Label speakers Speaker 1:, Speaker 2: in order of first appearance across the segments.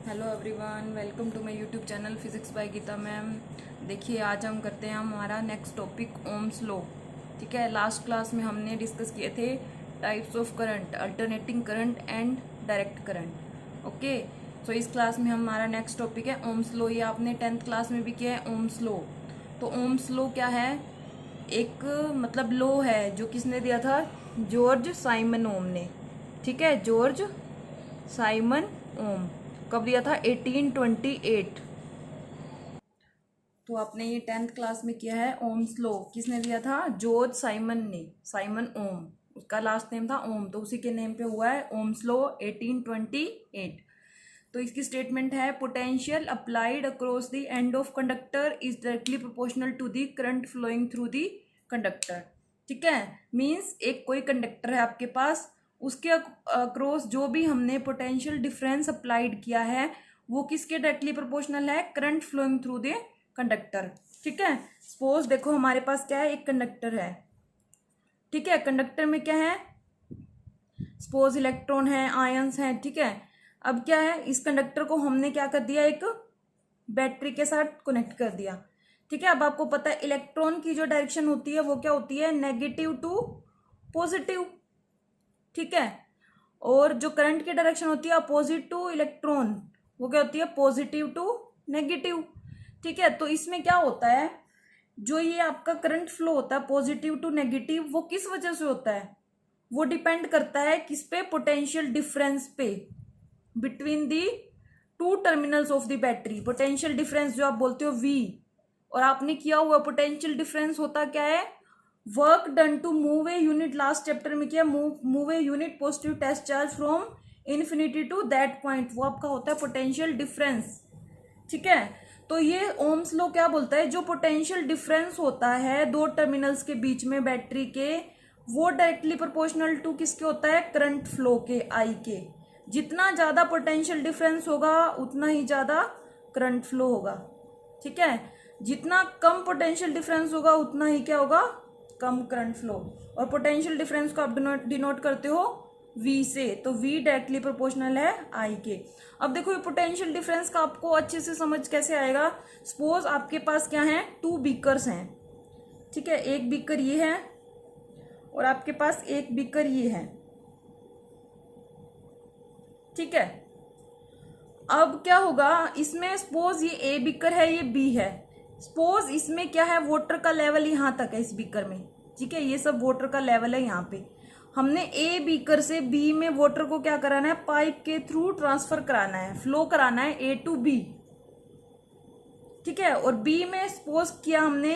Speaker 1: Hello everyone, welcome to my YouTube channel physics by Gita ma'am. देखिए, आज हम करते हैं हमारा नेक्स्ट टॉपिक ओम्स लॉ। ठीक है, लास्ट क्लास में हमने डिस्कस किए थे types of current, alternating current and direct current. Okay, so इस क्लास में हमारा नेक्स्ट टॉपिक है ओम्स लॉ। ये आपने 10th क्लास में भी किया है ओम्स लॉ। तो ओम्स लॉ क्या है? एक मतलब लॉ है जो किसने दिया था? जॉर्ज साइमन ओम ने। ठीक है, जॉर्ज साइमन ओम। कब दिया था? 1828। तो आपने ये 10th क्लास में किया है ओम्स लॉ। किसने दिया था? जॉर्ज साइमन ने। साइमन ओम, उसका लास्ट नेम था ओम, तो उसी के नेम पे हुआ है ओम्स लॉ 1828। तो इसकी स्टेटमेंट है, potential applied across the end of conductor is directly proportional to the current flowing through the conductor. ठीक है, मीन्स एक कोई कंडक्टर है आपके पास, उसके अक्रॉस जो भी हमने पोटेंशियल डिफरेंस अप्लाइड किया है वो किसके डायरेक्टली प्रोपोर्शनल है? Current flowing through the conductor. ठीक है, सपोज देखो हमारे पास क्या है, एक कंडक्टर है। ठीक है, कंडक्टर में क्या है? सपोज इलेक्ट्रॉन है, आयंस हैं। ठीक है, अब क्या है, इस कंडक्टर को हमने क्या कर दिया? एक बैटरी के साथ कनेक्ट कर दिया। ठीक है, अब आपको पता है इलेक्ट्रॉन की जो डायरेक्शन होती है वो क्या होती है? Negative to positive. ठीक है, और जो करंट की डायरेक्शन होती है अपोजिट टू इलेक्ट्रॉन, वो क्या होती है? Positive to negative. ठीक है, तो इसमें क्या होता है, जो ये आपका करंट फ्लो होता है पॉजिटिव टू नेगेटिव, वो किस वजह से होता है? वो डिपेंड करता है किस पे? पोटेंशियल डिफरेंस पे between the two terminals of the battery. Potential difference जो आप बोलते हो V, और आपने किया हुआ पोटेंशियल डिफरेंस होता क्या है? Work done to move a unit, last chapter में किया, move a unit positive test charge from infinity to that point, वो आपका होता है पोटेंशियल डिफरेंस। ठीक है, तो ये ओम्स लॉ क्या बोलता है? जो पोटेंशियल डिफरेंस होता है दो टर्मिनल्स के बीच में बैटरी के, वो डायरेक्टली प्रोपोर्शनल टू किसके होता है? करंट फ्लो के, आई के। जितना ज्यादा पोटेंशियल डिफरेंस होगा उतना ही ज्यादा करंट फ्लो होगा। ठीक है, जितना कम पोटेंशियल डिफरेंस होगा उतना ही क्या होगा? कम करंट फ्लो। और पोटेंशियल डिफरेंस को आप डिनोट करते हो V से, तो V डायरेक्टली प्रोपोर्शनल है I के। अब देखो ये पोटेंशियल डिफरेंस का आपको अच्छे से समझ कैसे आएगा। सपोज आपके पास क्या है? 2 बीकर्स हैं। ठीक है, एक बीकर ये है और आपके पास एक बीकर ये है। ठीक है, अब क्या होगा इसमें? सपोज ये A बीकर है, ये B है। सपोज इसमें क्या है? वाटर का लेवल यहां तक है इस बीकर में। ठीक है, ये सब वाटर का लेवल है यहाँ पे। हमने A बीकर से B में वाटर को क्या कराना है? पाइप के थ्रू ट्रांसफर कराना है, फ्लो कराना है A टू B। ठीक है, और B में सपोज किया हमने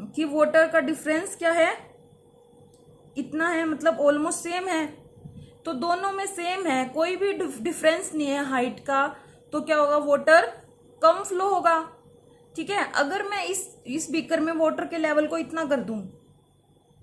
Speaker 1: कि वाटर का डिफरेंस क्या है? इतना है, मतलब ऑलमोस्ट सेम है। तो दोनों में सेम है, कोई भी डिफरेंस नहीं है हाइट का, तो क्या होगा? वाटर कम फ्लो होगा। ठीक है, अगर मैं इस बीकर में वाटर के लेवल को इतना कर दूं,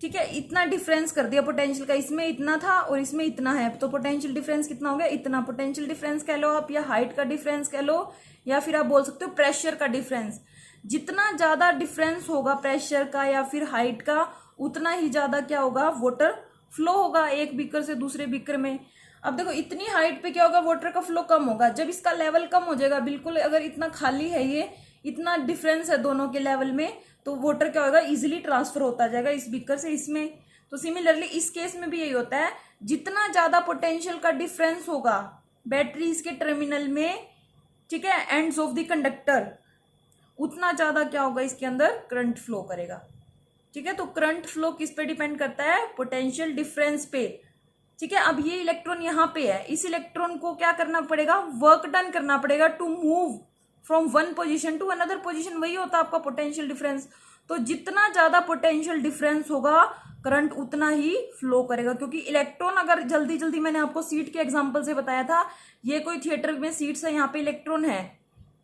Speaker 1: ठीक है, इतना डिफरेंस कर दिया पोटेंशियल का, इसमें इतना था और इसमें इतना है, तो पोटेंशियल डिफरेंस कितना हो गया? इतना। पोटेंशियल डिफरेंस कह लो आप, या हाइट का डिफरेंस कह लो, या फिर आप बोल सकते हो प्रेशर का डिफरेंस। जितना ज्यादा डिफरेंस होगा प्रेशर का या फिर हाइट का, उतना ही ज्यादा क्या होगा? वाटर फ्लो होगा एक बीकर से दूसरे बीकर में। अब देखो इतनी हाइट पे क्या होगा? वाटर का फ्लो कम होगा। जब इसका लेवल कम हो जाएगा, बिल्कुल अगर इतना खाली है, ये इतना डिफरेंस है दोनों के लेवल में, तो वाटर क्या होगा? इजिली ट्रांसफर होता जाएगा इस बीकर से इसमें। तो सिमिलरली इस केस में भी यही होता है, जितना ज्यादा पोटेंशियल का डिफरेंस होगा बैटरीज के टर्मिनल में, ठीक है, एंड्स ऑफ द कंडक्टर, उतना ज्यादा क्या होगा? इसके अंदर करंट फ्लो करेगा। ठीक है, तो करंट फ्लो किस पे डिपेंड करता है? पोटेंशियल डिफरेंस पे। ठीक है, अब ये इलेक्ट्रॉन यहाँ पे है, इस इलेक्ट्रॉन को क्या करना पड़ेगा? वर्क डन करना पड़ेगा to move from one position to another position, वही होता है आपका पोटेंशियल डिफरेंस। तो जितना ज्यादा पोटेंशियल डिफरेंस होगा करंट उतना ही फ्लो करेगा, क्योंकि इलेक्ट्रॉन अगर जल्दी जल्दी, मैंने आपको सीट के एग्जांपल से बताया था, ये कोई थिएटर में सीट्स है, यहाँ पे इलेक्ट्रॉन है।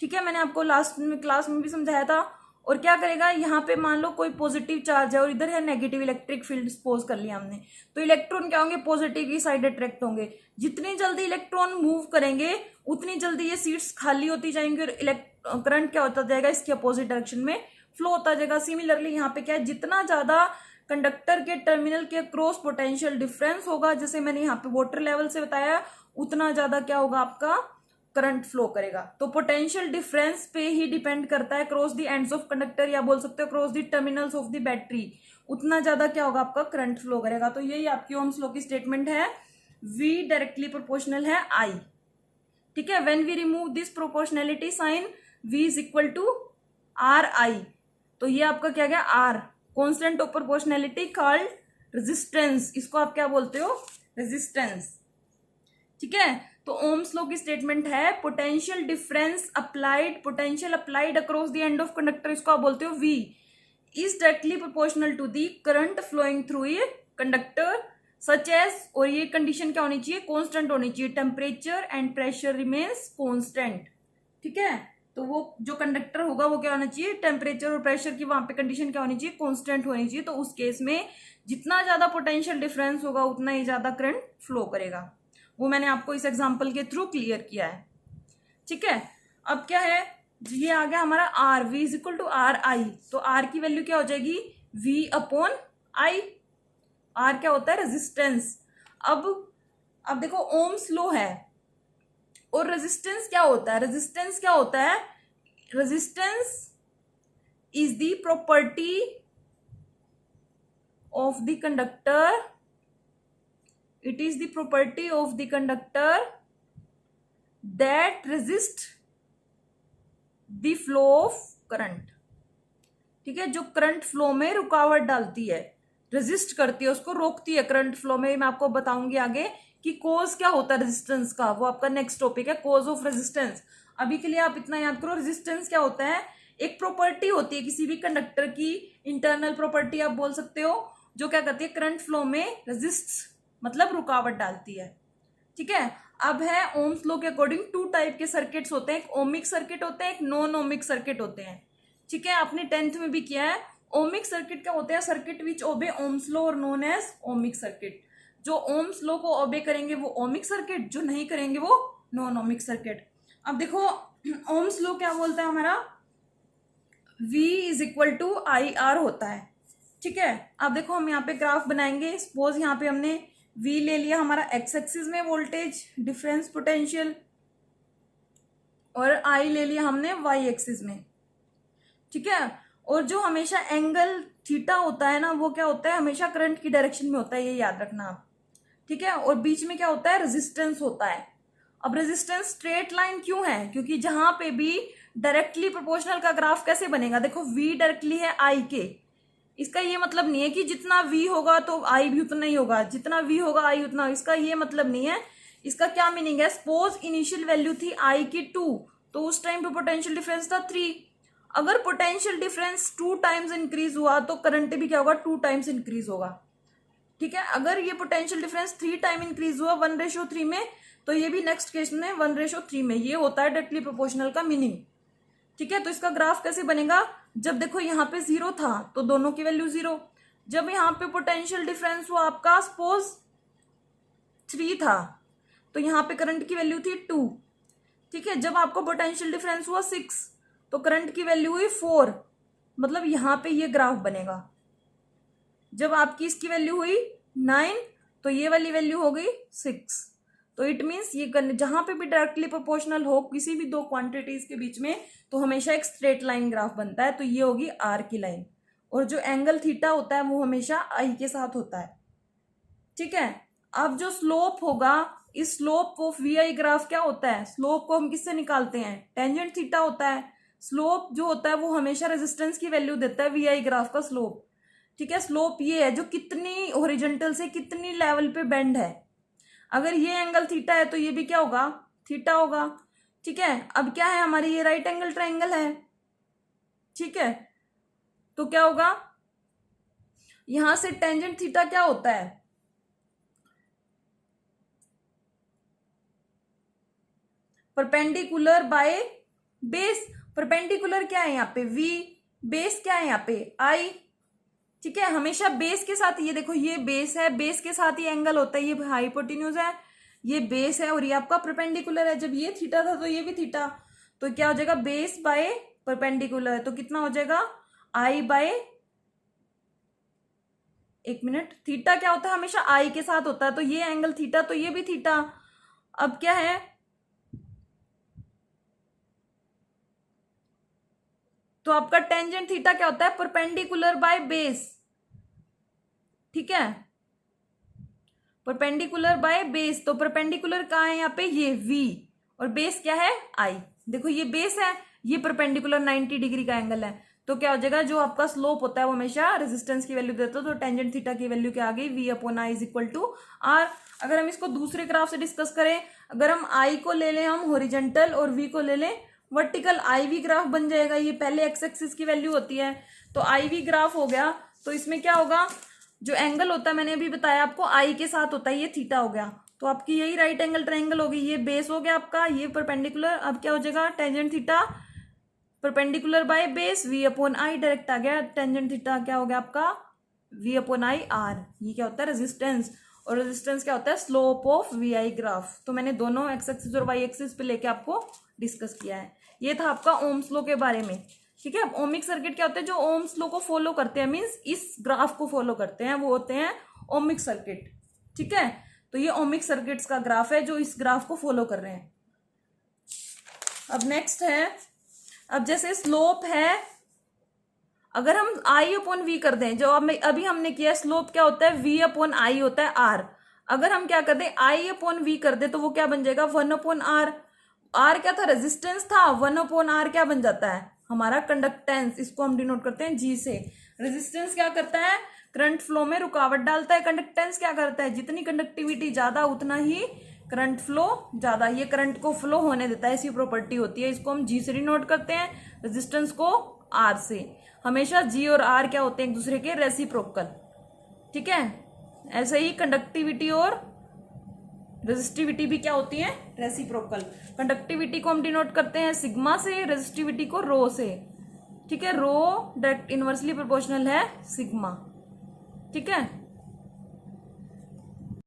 Speaker 1: ठीक है, मैंने आपको लास्ट में क्लास में भी समझाया था। और क्या करेगा? यहाँ पे मान लो कोई पॉजिटिव चार्ज है और इधर है नेगेटिव इलेक्ट्रिक फील्ड सपोज कर लिया हमने, तो इलेक्ट्रॉन क्या होंगे? पॉजिटिव की साइड अट्रैक्ट होंगे। जितनी जल्दी इलेक्ट्रॉन मूव करेंगे उतनी जल्दी ये सीट्स खाली होती जाएंगी और करंट क्या होता जाएगा? इसके अपोजिट डायरेक्शन में फ्लो होता जाएगा। सिमिलरली यहाँ पे क्या है? जितना ज्यादा कंडक्टर के टर्मिनल के क्रॉस पोटेंशियल डिफरेंस होगा, जैसे मैंने यहाँ पे वाटर लेवल से बताया, उतना ज्यादा क्या होगा? आपका करंट फ्लो करेगा। तो पोटेंशियल डिफरेंस पे ही डिपेंड करता है cross the ends of conductor, या बोल सकते हो cross the terminals of the battery, उतना ज्यादा क्या होगा आपका करंट फ्लो करेगा। तो यही आपकी ओम्स लॉ की स्टेटमेंट है, V डायरेक्टली प्रोपोर्शनल है I। ठीक है, when we remove this proportionality sign, V is equal to RI। तो ये आपका क्या गया R, constant of proportionality called resistance, इसको आप क्या बोलते हो, रेजिस्टेंस। ठीक है, तो ओम्स लॉ की स्टेटमेंट है potential difference applied, potential applied across the end of conductor, इसको आप बोलते हो V, is directly proportional to the current flowing through a conductor such as, और ये कंडीशन क्या होनी चाहिए, कांस्टेंट होनी चाहिए, temperature and pressure remains constant. ठीक है, तो वो जो कंडक्टर होगा वो क्या होना चाहिए, टेम्परेचर और प्रेशर की वहां पे कंडीशन क्या होनी चाहिए, कांस्टेंट होनी चाहिए। तो उस केस में जितना ज्यादा पोटेंशियल डिफरेंस होगा उतना ही ज्यादा करंट फ्लो करेगा। वो मैंने आपको इस एग्जाम्पल के थ्रू क्लियर किया है। ठीक है, अब क्या है, ये आ गया हमारा R, V is equal to RI। तो R की वैल्यू क्या हो जाएगी, V अपॉन I। R क्या होता है, रेजिस्टेंस। अब देखो ओम्स लॉ है, और रेजिस्टेंस क्या होता है, रेजिस्टेंस क्या होता है, resistance is the property of the conductor, it is the property of the conductor that resist the flow of current. ठीक है, जो करंट फ्लो में रुकावट डालती है, रेजिस्ट करती है, उसको रोकती है करंट फ्लो में। मैं आपको बताऊंगी आगे कि कोज क्या होता है रेजिस्टेंस का, वो आपका नेक्स्ट टॉपिक है, कोज ऑफ रेजिस्टेंस। अभी के लिए आप इतना याद करो, रेजिस्टेंस क्या होता है, एक प्रॉपर्टी होती है किसी भी कंडक्टर की, इंटरनल प्रॉपर्टी आप बोल सकते हो, जो क्या करती है करंट फ्लो में रेजिस्ट मतलब रुकावट डालती है। ठीक है, अब है ओम्स लॉ के अकॉर्डिंग टू टाइप के सर्किट्स होते हैं, एक ओमिक सर्किट होते हैं, एक नॉन ओमिक सर्किट होते हैं। ठीक है, आपने 10th में भी किया है। ओमिक सर्किट क्या होते हैं, सर्किट विच ओबे ओम्स लॉ और नोन एज ओमिक सर्किट। जो ओम्स लॉ को ओबे करेंगे वो ओमिक सर्किट, जो नहीं करेंगे वो नॉन ओमिक सर्किट। अब देखो ओम्स लॉ क्या बोलता है हमारा, V is equal to IR होता है। ठीक है, अब देखो हम यहाँ पे ग्राफ बनाएंगे। सपोज यहाँ पे हमने V ले लिया हमारा एक्स एक्सिस में वोल्टेज डिफरेंस पोटेंशियल, और I ले लिया हमने वाई एक्सिस में। ठीक है, और जो हमेशा एंगल थीटा होता है ना, वो क्या होता है, हमेशा करंट की डायरेक्शन में होता है, ये याद रखना आप। ठीक है, और बीच में क्या होता है, रेजिस्टेंस होता है। अब रेजिस्टेंस स्ट्रेट लाइन क्यों है, क्योंकि जहां पे भी डायरेक्टली प्रोपोर्शनल का ग्राफ कैसे बनेगा, देखो V डायरेक्टली है I के, इसका ये मतलब नहीं है कि जितना V होगा तो I भी उतना ही होगा, जितना V होगा I उतना, इसका ये मतलब नहीं है। इसका क्या मीनिंग है, सपोज इनिशियल वैल्यू थी I की 2, तो उस टाइम पे पोटेंशियल डिफरेंस था 3। अगर पोटेंशियल डिफरेंस 2 टाइम्स इंक्रीज हुआ तो करंट भी क्या होगा, 2 टाइम्स इंक्रीज होगा। ठीक है, अगर ये पोटेंशियल डिफरेंस 3 टाइम इंक्रीज हुआ 1:3 में, तो ये भी नेक्स्ट केस में 1:3 में। ये होता है डायरेक्टली प्रोपोर्शनल का मीनिंग। ठीक है, तो इसका ग्राफ कैसे बनेगा, जब देखो यहाँ पे 0 था तो दोनों की वैल्यू 0, जब यहाँ पे पोटेंशियल डिफरेंस हुआ आपका सपोज 3 था तो यहाँ पे करंट की वैल्यू थी 2। ठीक है, जब आपको पोटेंशियल डिफरेंस हुआ 6 तो करंट की वैल्यू हुई 4, मतलब यहाँ पे ये ग्राफ बनेगा। जब आपकी इसकी वैल्यू हुई 9 तो ये वाली वैल्यू हो गई 6। तो इट मीन्स ये जहां पे भी डायरेक्टली प्रोपोर्शनल हो किसी भी दो क्वांटिटीज के बीच में, तो हमेशा एक स्ट्रेट लाइन ग्राफ बनता है। तो ये होगी R की लाइन, और जो एंगल थीटा होता है वो हमेशा I के साथ होता है। ठीक है, अब जो स्लोप होगा, इस स्लोप ऑफ VI ग्राफ क्या होता है, स्लोप को हम किससे निकालते हैं, टेंजेंट थीटा होता है। स्लोप जो होता है वो हमेशा रेजिस्टेंस की वैल्यू देता है, VI ग्राफ का स्लोप। ठीक है, स्लोप ये है जो कितनी हॉरिजॉन्टल से कितनी लेवल पे बेंड है। अगर ये एंगल थीटा है तो ये भी क्या होगा, थीटा होगा। ठीक है, अब क्या है हमारी ये राइट एंगल ट्रायंगल है। ठीक है, तो क्या होगा, यहां से टेंजेंट थीटा क्या होता है, परपेंडिकुलर बाय बेस। परपेंडिकुलर क्या है यहाँ पे V, बेस क्या है यहाँ पे I। ठीक है, हमेशा बेस के साथ, ये देखो ये बेस है, बेस के साथ ही एंगल होता है, ये हाइपोटेन्यूज है, ये बेस है, और ये आपका परपेंडिकुलर है। जब ये थीटा था तो ये भी थीटा, तो क्या हो जाएगा, बेस बाय परपेंडिकुलर है तो कितना हो जाएगा, I बाय, एक मिनट, थीटा क्या होता है, हमेशा I के साथ होता है, तो ये एंगल थीटा तो ये भी थीटा। अब क्या है, तो आपका टेंजेंट थीटा क्या होता है, परपेंडिकुलर बाय बेस, ठीक है, परपेंडिकुलर बाय बेस। तो परपेंडिकुलर कहाँ है यहाँ पे, ये v, और बेस क्या है i। देखो ये बेस है, ये परपेंडिकुलर 90 डिग्री का एंगल है, तो क्या हो जाएगा, जो आपका स्लोप होता है वो हमेशा रेजिस्टेंस की वैल्यू देता है, तो टेंजेंट थीटा की वैल्यू क्या आ गई, v upon I is equal to R. अगर हम इसको दूसरे ग्राफ से डिस्कस करें, अगर हम i को ले लें हम हॉरिजॉन्टल और v को ले लें वर्टिकल, IV ग्राफ बन जाएगा। ये पहले एक्स एक्सिस की वैल्यू होती है, तो IV ग्राफ हो गया। तो इसमें क्या होगा, जो एंगल होता है मैंने अभी बताया आपको आई के साथ होता है, ये थीटा हो गया, तो आपकी यही राइट एंगल ट्रायंगल होगी। ये बेस हो गया आपका, ये परपेंडिकुलर, अब क्या हो जाएगा, tangent theta perpendicular by base v upon I, direct आ गया, टेंजेंट थीटा क्या हो गया आपका v अपॉन आई आर। ये क्या होता है, रेजिस्टेंस, और रेजिस्टेंस क्या होता है, स्लोप ऑफ VI ग्राफ। तो मैंने दोनों एक्स एक्सिस और वाई एक्सिस पे लेके आपको डिस्कस किया है। ये था आपका ओम्स लॉ के बारे में, ठीक है। अब ओमिक सर्किट क्या होते हैं, जो ओम्स लॉ को फॉलो करते हैं, मीन्स इस ग्राफ को फॉलो करते हैं, वो होते हैं ओमिक सर्किट, ठीक है। तो ये ओमिक सर्किट्स का ग्राफ है जो इस ग्राफ को फॉलो कर रहे हैं। अब नेक्स्ट है, अब जैसे स्लोप है, अगर हम I अपॉन V कर दें, जो अभी हमने किया, स्लोप क्या होता है, V अपॉन आई होता है R। अगर हम क्या कर दें, I अपॉन V कर दें, तो वो क्या बन जाएगा, 1 अपॉन R। R क्या था, रेजिस्टेंस था, 1 अपॉन R क्या बन जाता है, हमारा कंडक्टेंस। इसको हम डिनोट करते हैं G से। रेजिस्टेंस क्या करता है, करंट फ्लो में रुकावट डालता है। कंडक्टेंस क्या करता है, जितनी कंडक्टिविटी ज्यादा उतना ही करंट फ्लो ज्यादा, ये करंट को फ्लो होने देता है, ऐसी प्रॉपर्टी होती है। इसको हम G से डिनोट करते हैं, रेजिस्टेंस को R से। हमेशा G और R क्या होते हैं, एक दूसरे के रेसिप्रोकल, ठीक है। ऐसे ही कंडक्टिविटी और रेजिस्टिविटी भी क्या होती है, रेसिप्रोकल। कंडक्टिविटी को हम डिनोट करते हैं सिग्मा से, रेजिस्टिविटी को रो से, ठीक है। रो डायरेक्ट इनवर्सली प्रोपोर्शनल है सिग्मा, ठीक है।